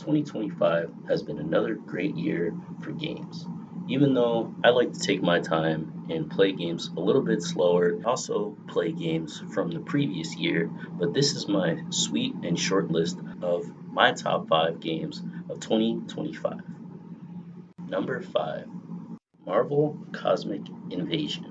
2025 has been another great year for games. Even though I like to take my time and play games a little bit slower, I also play games from the previous year, but this is my sweet and short list of my top 5 games of 2025. Number 5, Marvel Cosmic Invasion.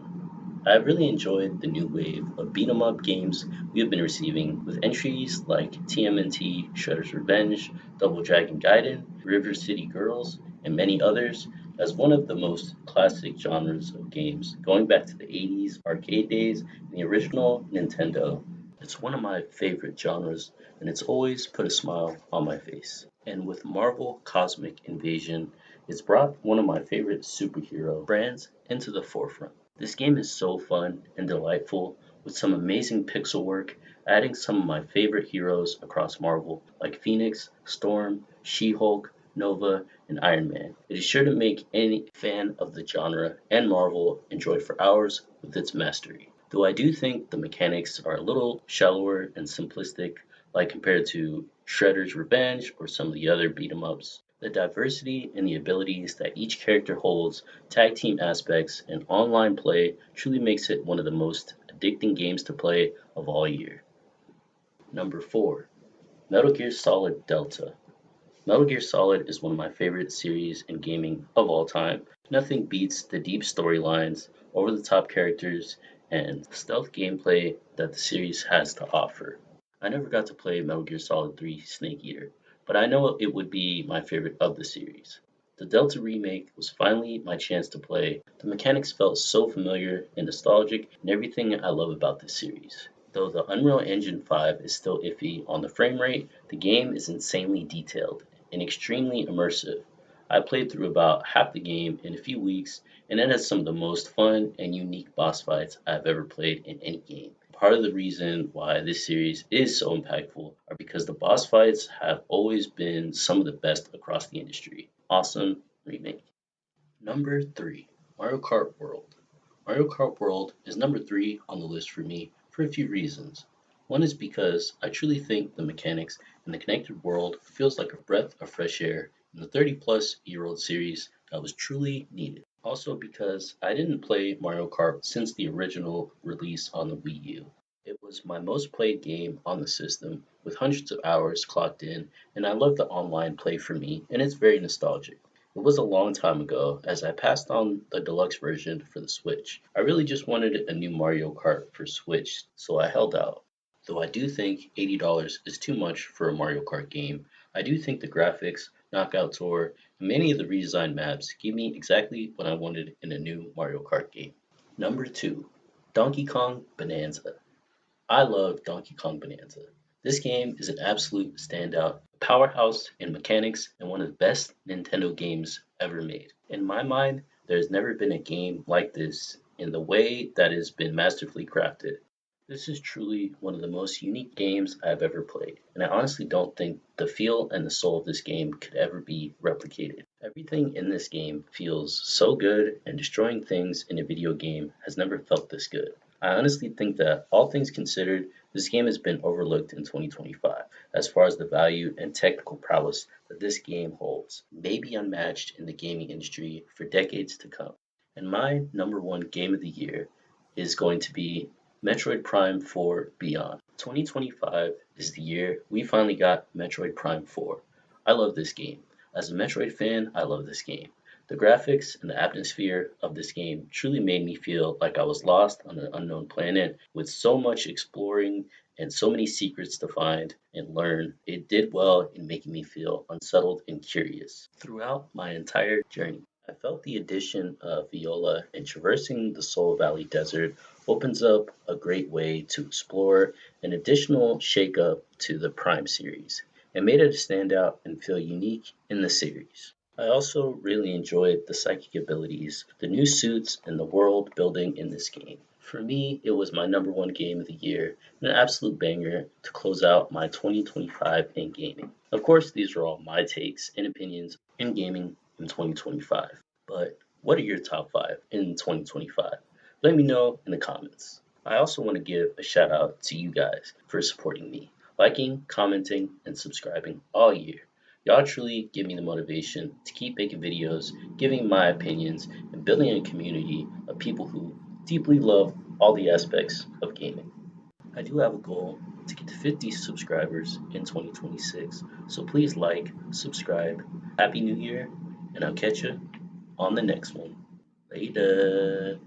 I've really enjoyed the new wave of beat 'em up games we have been receiving with entries like TMNT, Shredder's Revenge, Double Dragon Gaiden, River City Girls, and many others as one of the most classic genres of games going back to the 80s arcade days and the original Nintendo. It's one of my favorite genres and it's always put a smile on my face. And with Marvel Cosmic Invasion, it's brought one of my favorite superhero brands into the forefront. This game is so fun and delightful with some amazing pixel work, adding some of my favorite heroes across Marvel like Phoenix, Storm, She Hulk, Nova, and Iron Man. It is sure to make any fan of the genre and Marvel enjoy for hours with its mastery. Though I do think the mechanics are a little shallower and simplistic, like compared to Shredder's Revenge or some of the other beat 'em ups. The diversity and the abilities that each character holds, tag team aspects, and online play truly makes it one of the most addicting games to play of all year. Number 4, Metal Gear Solid Delta. Metal Gear Solid is one of my favorite series in gaming of all time. Nothing beats the deep storylines, over the top characters, and stealth gameplay that the series has to offer. I never got to play Metal Gear Solid 3 Snake Eater, but I know it would be my favorite of the series. The Delta remake was finally my chance to play. The mechanics felt so familiar and nostalgic, and everything I love about this series. Though the Unreal Engine 5 is still iffy on the frame rate, the game is insanely detailed and extremely immersive. I played through about half the game in a few weeks, and it has some of the most fun and unique boss fights I've ever played in any game. Part of the reason why this series is so impactful are because the boss fights have always been some of the best across the industry. Awesome remake. Number 3, Mario Kart World. Mario Kart World is number 3 on the list for me for a few reasons. One is because I truly think the mechanics and the connected world feels like a breath of fresh air in the 30-plus-year-old series that was truly needed. Also because I didn't play Mario Kart since the original release on the Wii U. It was my most played game on the system with hundreds of hours clocked in, and I love the online play for me, and it's very nostalgic. It was a long time ago as I passed on the deluxe version for the Switch. I really just wanted a new Mario Kart for Switch, so I held out. Though I do think $80 is too much for a Mario Kart game, I do think the graphics, Knockout Tour, and many of the redesigned maps give me exactly what I wanted in a new Mario Kart game. Number 2, Donkey Kong Bonanza. I love Donkey Kong Bonanza. This game is an absolute standout, powerhouse in mechanics, and one of the best Nintendo games ever made. In my mind, there's never been a game like this in the way that has been masterfully crafted. This is truly one of the most unique games I've ever played, and I honestly don't think the feel and the soul of this game could ever be replicated. Everything in this game feels so good, and destroying things in a video game has never felt this good. I honestly think that, all things considered, this game has been overlooked in 2025 as far as the value and technical prowess that this game holds, maybe unmatched in the gaming industry for decades to come. And my number one game of the year is going to be Metroid Prime 4 Beyond. 2025 is the year we finally got Metroid Prime 4. I love this game. As a Metroid fan, I love this game. The graphics and the atmosphere of this game truly made me feel like I was lost on an unknown planet with so much exploring and so many secrets to find and learn. It did well in making me feel unsettled and curious throughout my entire journey. I felt the addition of Viola and traversing the Soul Valley Desert opens up a great way to explore an additional shakeup to the Prime series and made it stand out and feel unique in the series. I also really enjoyed the psychic abilities, the new suits, and the world building in this game. For me, it was my number one game of the year and an absolute banger to close out my 2025 in gaming. Of course, these are all my takes and opinions in gaming in 2025. But what are your top 5 in 2025? Let me know in the comments. I also want to give a shout out to you guys for supporting me, liking, commenting, and subscribing all year. Y'all truly give me the motivation to keep making videos, giving my opinions, and building a community of people who deeply love all the aspects of gaming. I do have a goal to get to 50 subscribers in 2026, so please like, subscribe. Happy New Year, and I'll catch you on the next one. Later.